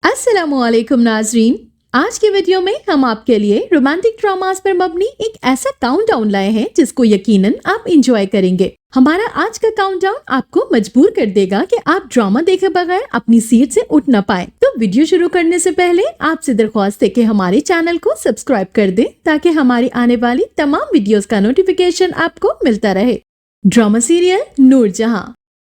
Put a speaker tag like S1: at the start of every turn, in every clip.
S1: अस्सलामुअलैकुम नाजरीन, आज की वीडियो में हम आपके लिए रोमांटिक ड्रामास पर मबनी एक ऐसा काउंटडाउन लाए हैं जिसको यकीनन आप एंजॉय करेंगे। हमारा आज का काउंटडाउन आपको मजबूर कर देगा कि आप ड्रामा देखे बगैर अपनी सीट से उठ न पाए। तो वीडियो शुरू करने से पहले आपसे दरख्वास्त है कि हमारे चैनल को सब्सक्राइब कर दें ताकि हमारी आने वाली तमाम वीडियोस का नोटिफिकेशन आपको मिलता रहे। Drama serial Noor Jahan.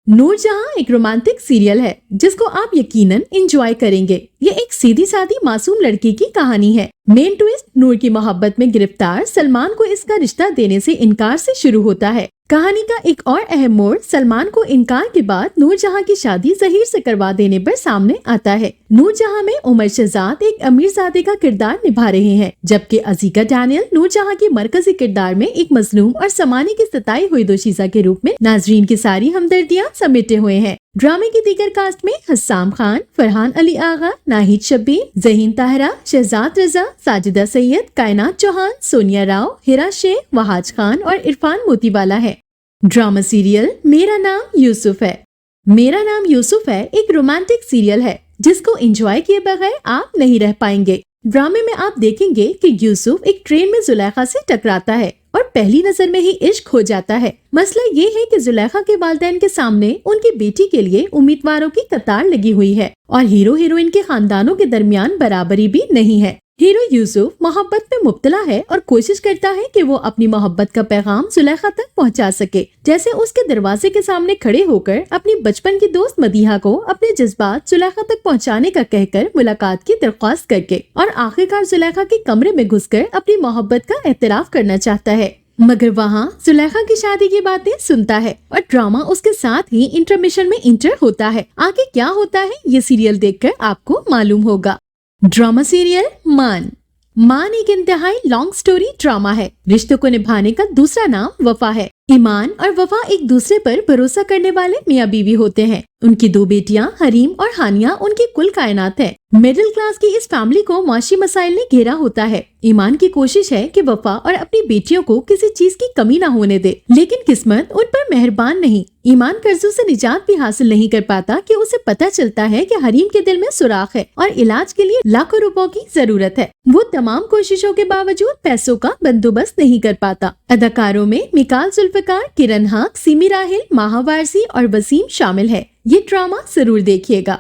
S1: नूरजहां एक रोमांटिक सीरियल है जिसको आप यकीनन एंजॉय करेंगे। ये एक सीधी सादी मासूम लड़की की कहानी है। मेन ट्विस्ट नूर की मोहब्बत में गिरफ्तार सलमान को इसका रिश्ता देने से इनकार से शुरू होता है। कहानी का एक और अहम मोड़ सलमान को इनकार के बाद नूरजहां की शादी जहीर से करवा देने पर सामने आता है। नूरजहां में उमर शहजाद एक अमीरजादे का किरदार निभा रहे हैं, जबकि अजीका डैनियल नूरजहां की मरकजी किरदार में एक मजलूम और समानी की सताई हुई दोशीजा के रूप में नाजरीन की सारी हमदर्दियां समेटे हुए हैं। ड्रामे की दीगर कास्ट में हस्साम खान, फरहान अली आगा, नाहिद शब्बीर, जहीन ताहरा, शहजाद रजा, साजिदा सैयद, कायनात चौहान, सोनिया राव, हिरा शेख, वहाज खान और इरफान मोतीवाला है। ड्रामा सीरियल मेरा नाम यूसुफ है। मेरा नाम यूसुफ है एक रोमांटिक सीरियल है जिसको एंजॉय किए बगैर आप नहीं रह पाएंगे। ड्रामे में आप देखेंगे कि यूसुफ एक ट्रेन में जुलेखा से टकराता है और पहली नजर में ही इश्क हो जाता है। मसला ये है कि जुलेखा के वालिदैन के सामने उनकी बेटी के लिए उम्मीदवारों की कतार लगी हुई है और हीरो हीरोइन के खानदानों के दरमियान बराबरी भी नहीं है। हीरो यूसुफ मोहब्बत में मुब्तला है और कोशिश करता है कि वो अपनी मोहब्बत का पैगाम जुलेखा तक पहुंचा सके। जैसे उसके दरवाजे के सामने खड़े होकर अपनी बचपन की दोस्त मदीहा को अपने जज्बात जुलेखा तक पहुंचाने का कहकर मुलाकात की दरख्वास्त करके और आखिरकार जुलेखा के कमरे में घुसकर अपनी मोहब्बत का एतराफ करना चाहता है। मगर वहाँ जुलेखा की शादी की बातें सुनता है और ड्रामा उसके साथ ही इंटरमिशन में इंटर होता है। आगे क्या होता है ये सीरियल देखकर आपको मालूम होगा। ड्रामा सीरियल मान एक इंतहाई लॉन्ग स्टोरी ड्रामा है। रिश्तों को निभाने का दूसरा नाम वफा है। ईमान और वफा एक दूसरे पर भरोसा करने वाले मियाँ बीवी होते हैं। उनकी दो बेटियां हरीम और हानिया उनकी कुल कायनात है। मिडिल क्लास की इस फैमिली को माशी मसाइल ने घेरा होता है। ईमान की कोशिश है कि वफा और अपनी बेटियों को किसी चीज की कमी ना होने दे, लेकिन किस्मत उन पर मेहरबान नहीं। ईमान कर्जों से निजात भी हासिल नहीं कर पाता कि उसे पता चलता है कि हरीम के दिल में सुराख है और इलाज के लिए लाखों रुपयों की जरूरत है। वो तमाम कोशिशों के बावजूद पैसों का बंदोबस्त नहीं कर पाता। अदाकारों में मिकाल जुल्फकार, किरण हाक, सिमी राहिल, माहा वारसी और वसीम शामिल है। ये ड्रामा जरूर देखिएगा।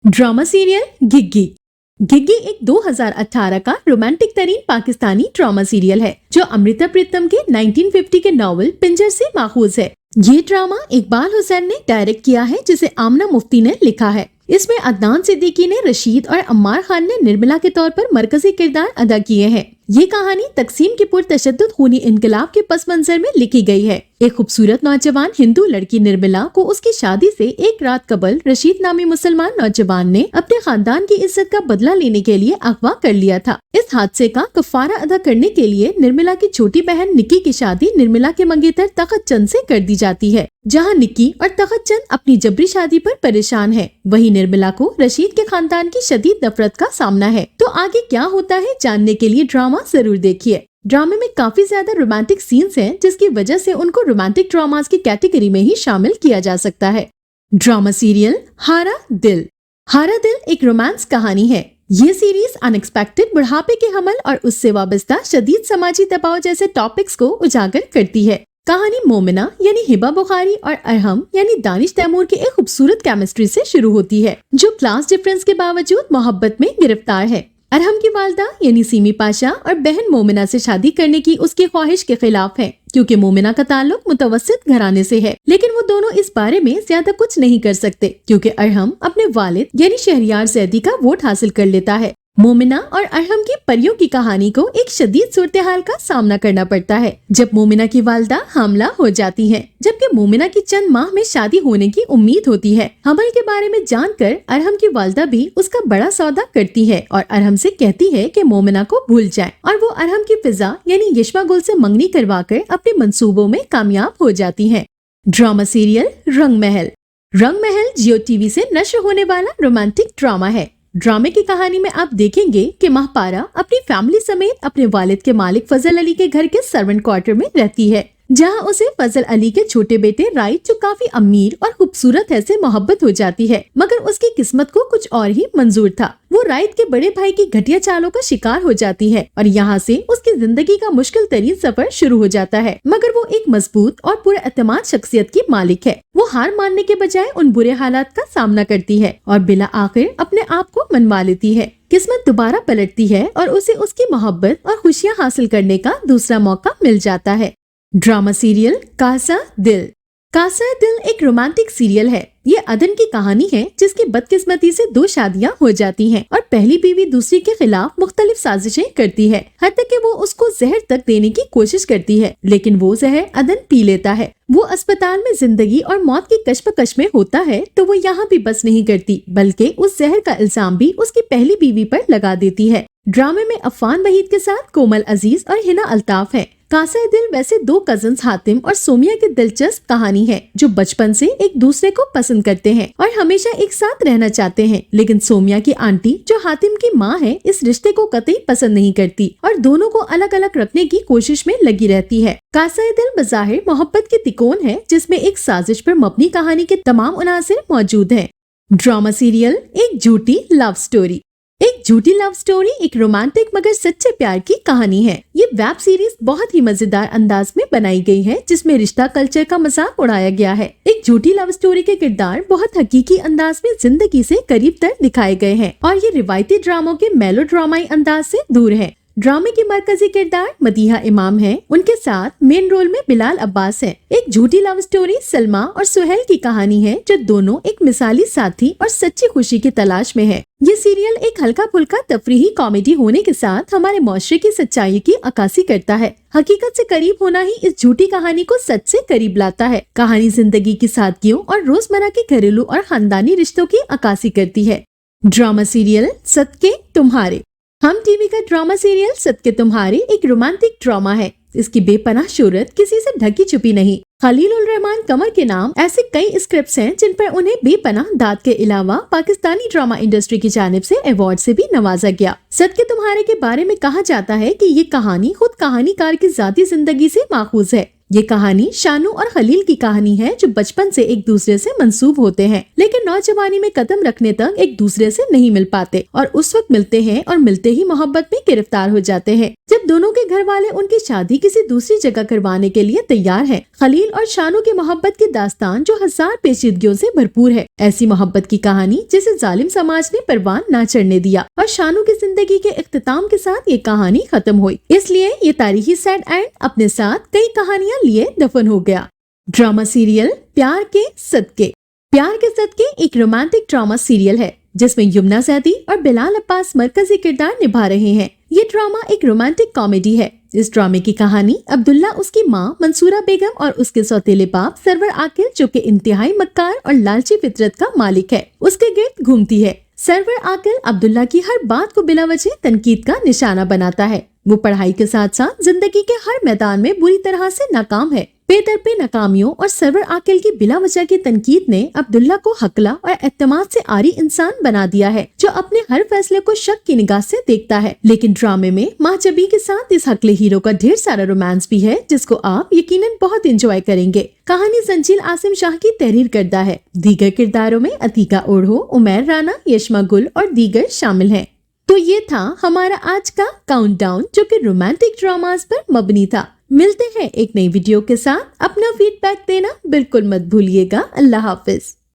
S1: ड्रामा सीरियल गिग्गी एक 2018 का रोमांटिक तरीन पाकिस्तानी ड्रामा सीरियल है जो अमृता प्रीतम के 1950 के नॉवल पिंजर से माखूज है। ये ड्रामा इकबाल हुसैन ने डायरेक्ट किया है जिसे आमना मुफ्ती ने लिखा है। इसमें अदनान सिद्दीकी ने रशीद और अम्मार खान ने निर्मला के तौर पर मरकजी किरदार अदा किए हैं। ये कहानी तकसीम के पुरतशद्दुद खूनी इनकलाब के पस मंजर में लिखी गई है। एक खूबसूरत नौजवान हिंदू लड़की निर्मला को उसकी शादी से एक रात कबल रशीद नामी मुसलमान नौजवान ने अपने खानदान की इज्जत का बदला लेने के लिए अगवा कर लिया था। इस हादसे का कफारा अदा करने के लिए निर्मला की छोटी बहन निक्की की शादी निर्मला के मंगेतर तखत चंद से कर दी जाती है। जहाँ निक्की और तखत चंद अपनी जबरी शादी पर परेशान है, वहीं निर्मला को रशीद के खानदान की शदीद नफरत का सामना है। तो आगे क्या होता है जानने के लिए ड्रामा जरूर देखिए। ड्रामे में काफी ज्यादा रोमांटिक सीन्स हैं जिसकी वजह से उनको रोमांटिक ड्रामास की कैटेगरी में ही शामिल किया जा सकता है। ड्रामा सीरियल हारा दिल एक रोमांस कहानी है। ये सीरीज अनएक्सपेक्टेड बुढ़ापे के हमल और उससे वाबस्ता शदीद समाजी दबाव जैसे टॉपिक्स को उजागर करती है। कहानी मोमिना यानी हिबा बुखारी और अरहम यानी दानिश तैमूर की एक खूबसूरत केमिस्ट्री से शुरू होती है जो क्लास डिफरेंस के बावजूद मोहब्बत में गिरफ्तार है। अरहम की वालदा यानी सीमी पाशा और बहन मोमिना से शादी करने की उसकी ख्वाहिश के खिलाफ है क्योंकि मोमिना का ताल्लुक मुतवस्सित घराने से है, लेकिन वो दोनों इस बारे में ज्यादा कुछ नहीं कर सकते क्योंकि अरहम अपने वालिद यानी शहरियार जैदी का वोट हासिल कर लेता है। मोमिना और अरहम की परियों की कहानी को एक शदीद सूरत हाल का सामना करना पड़ता है जब मोमिना की वालदा हामला हो जाती है, जबकि मोमिना की चंद माह में शादी होने की उम्मीद होती है। हमल के बारे में जानकर अरहम की वालदा भी उसका बड़ा सौदा करती है और अरहम से कहती है कि मोमिना को भूल जाए और वो अरहम की फिजा यानी यशमा गुल से मंगनी करवाकर अपने मंसूबों में कामयाब हो जाती है। ड्रामा सीरियल रंग महल जियो टीवी से नश्र होने वाला रोमांटिक ड्रामा है। ड्रामे की कहानी में आप देखेंगे कि महपारा अपनी फैमिली समेत अपने वालिद के मालिक फजल अली के घर के सर्वेंट क्वार्टर में रहती है। जहां उसे फजल अली के छोटे बेटे राइट जो काफी अमीर और खूबसूरत है से मोहब्बत हो जाती है, मगर उसकी किस्मत को कुछ और ही मंजूर था। वो राइट के बड़े भाई की घटिया चालों का शिकार हो जाती है और यहाँ से उसकी जिंदगी का मुश्किल तरीन सफर शुरू हो जाता है। मगर वो एक मजबूत और पूरे एतमाद शख्सियत की मालिक है। वो हार मानने के बजाय उन बुरे हालात का सामना करती है और बिला आखिर अपने आप को मनवा लेती है। किस्मत दोबारा पलटती है और उसे उसकी मोहब्बत और खुशियाँ हासिल करने का दूसरा मौका मिल जाता है। ड्रामा सीरियल कासा दिल। कासा दिल एक रोमांटिक सीरियल है। ये अदन की कहानी है जिसकी बदकिस्मती से 2 शादियां हो जाती हैं और पहली बीवी दूसरी के खिलाफ मुख्तलिफ साजिशें करती है, हत्ता कि वो उसको जहर तक देने की कोशिश करती है, लेकिन वो जहर अदन पी लेता है। वो अस्पताल में जिंदगी और मौत की कश्मकश में होता है तो वो यहाँ भी बस नहीं करती, बल्कि उस जहर का इल्जाम भी उसकी पहली बीवी पर लगा देती है। ड्रामे में अफान वहीद के साथ कोमल अजीज और हिना अल्ताफ है। कासा दिल वैसे 2 कजन्स हातिम और सोमिया की दिलचस्प कहानी है जो बचपन से एक दूसरे को पसंद करते हैं और हमेशा एक साथ रहना चाहते हैं, लेकिन सोमिया की आंटी जो हातिम की माँ है इस रिश्ते को कतई पसंद नहीं करती और दोनों को अलग अलग रखने की कोशिश में लगी रहती है। कासा दिल बज़ाहिर मोहब्बत की तिकोन है जिसमें एक साजिश पर मबनी कहानी के तमाम अनासिर मौजूद हैं। ड्रामा सीरियल एक झूठी लव स्टोरी। एक झूठी लव स्टोरी एक रोमांटिक मगर सच्चे प्यार की कहानी है। ये वेब सीरीज बहुत ही मजेदार अंदाज में बनाई गई है जिसमें रिश्ता कल्चर का मजाक उड़ाया गया है। एक झूठी लव स्टोरी के किरदार बहुत हकीकी अंदाज में जिंदगी से करीब तर दिखाए गए हैं और ये रिवायती ड्रामों के मेलोड्रामाई अंदाज से दूर है। ड्रामे की मरकजी किरदार मदीहा इमाम है, उनके साथ मेन रोल में बिलाल अब्बास है। एक झूठी लव स्टोरी सलमा और सुहेल की कहानी है जो दोनों एक मिसाली साथी और सच्ची खुशी की तलाश में है। ये सीरियल एक हल्का फुल्का तफरीही कॉमेडी होने के साथ हमारे माशरे की सच्चाई की अक्कासी करता है। हकीकत से करीब होना ही इस झूठी कहानी को सच से करीब लाता है। कहानी जिंदगी की सादगियों और रोजमर्रा के घरेलू और खानदानी रिश्तों की अक्कासी करती है। ड्रामा सीरियल सदके तुम्हारे। हम टीवी का ड्रामा सीरियल सदके तुम्हारे एक रोमांटिक ड्रामा है। इसकी बेपनाह शोहरत किसी से ढकी छुपी नहीं। खलील उल रहमान कमर के नाम ऐसे कई स्क्रिप्ट्स हैं जिन पर उन्हें बेपनाह दाद के अलावा पाकिस्तानी ड्रामा इंडस्ट्री की जानिब से अवार्ड से भी नवाजा गया। सदके तुम्हारे के बारे में कहा जाता है कि ये कहानी खुद कहानीकार की जाती जिंदगी से माखूज है। ये कहानी शानू और खलील की कहानी है जो बचपन से एक दूसरे से मंसूब होते हैं, लेकिन नौजवानी में कदम रखने तक एक दूसरे से नहीं मिल पाते और उस वक्त मिलते हैं और मिलते ही मोहब्बत में गिरफ्तार हो जाते हैं। जब दोनों के घर वाले उनकी शादी किसी दूसरी जगह करवाने के लिए तैयार हैं, खलील और शानू की मोहब्बत की दास्तान जो 1000 पेचीदगियों से भरपूर है। ऐसी मोहब्बत की कहानी जिसे जालिम समाज ने परवान न चढ़ने दिया और शानू की जिंदगी के इख्तिताम के साथ ये कहानी खत्म हुई। इसलिए ये तारीखी सैड एंड अपने साथ कई कहानियां लिए दफन हो गया। ड्रामा सीरियल प्यार के सदके। प्यार के सदके एक रोमांटिक ड्रामा सीरियल है जिसमें यमुना ज़ैदी और बिलाल अब्बास मरकजी किरदार निभा रहे हैं। ये ड्रामा एक रोमांटिक कॉमेडी है। इस ड्रामे की कहानी अब्दुल्ला उसकी माँ मंसूरा बेगम और उसके सौतेले बाप सरवर आकिल जो कि इंतहाई मक्कार और लालची फितरत का मालिक है उसके गिर्द घूमती है। सरवर आकिल अब्दुल्ला की हर बात को बिला वजह तनकीद का निशाना बनाता है। वो पढ़ाई के साथ साथ जिंदगी के हर मैदान में बुरी तरह से नाकाम है। बेदरपे नाकामियों और सरवर आकिल की बिला वजह की तनकीद ने अब्दुल्ला को हकला और एतमाद से आरी इंसान बना दिया है जो अपने हर फैसले को शक की निगाह से देखता है। लेकिन ड्रामे में माहजबी के साथ इस हकले हीरो का ढेर सारा रोमांस भी है जिसको आप यकीनन बहुत एंजॉय करेंगे। कहानी जंजील आसिम शाह की तहरीर करदा है। दीगर किरदारों में अतीका ओढ़ो, उमैर राना, यशमा गुल और दीगर शामिल हैं। तो ये था हमारा आज का काउंटडाउन जो कि रोमांटिक ड्रामास पर मबनी था। मिलते हैं एक नई वीडियो के साथ। अपना फीडबैक देना बिल्कुल मत भूलिएगा। अल्लाह हाफिज।